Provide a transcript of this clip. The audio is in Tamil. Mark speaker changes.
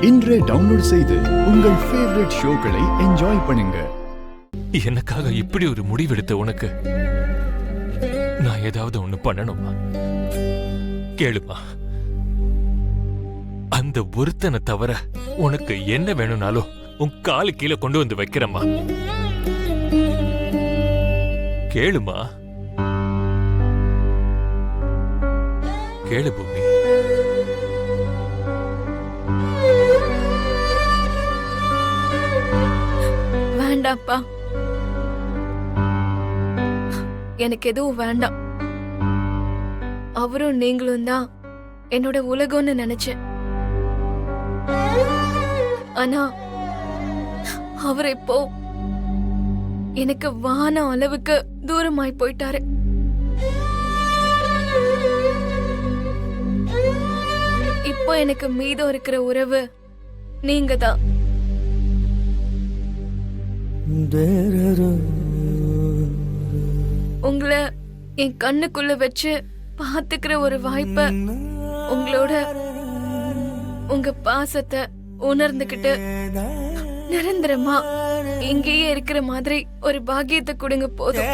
Speaker 1: இன்றே டவுன்லோட் செய்து உங்கள் ஃபேவரட் ஷோக்களை என்ஜாய் பண்ணுங்க.
Speaker 2: எனக்காக இப்படி ஒரு முடிவெடுத்த உனக்கு நான் ஏதாவது ஒண்ணு பண்ணணுமா? கேளுமா, அந்த ஒருத்தனை தவிர உனக்கு என்ன வேணும்னாலும் உன் காலு கீழே கொண்டு வந்து வைக்கிறம்மா. கேளுமா, கேளு பூமி.
Speaker 3: வேண்டாப்பா, எனக்கு எதுவும் வேண்டாம். அவரும் நீங்களும் தான் என்னோட உலகம்னு நினைச்சேன். ஆனா அவர் இப்போ எனக்கு வான அளவுக்கு தூரமாய் போயிட்டாரு. இப்போ எனக்கு மீதம் இருக்கிற உறவு நீங்க தான். உங்களை என் கண்ணுக்குள்ள வச்சு பாத்துக்கிற ஒரு வாய்ப்ப, உங்களோட உங்க பாசத்தை உணர்ந்துகிட்டு நிரந்தரமா இங்கேயே இருக்கிற மாதிரி ஒரு பாக்கியத்தை கொடுங்க போதும்.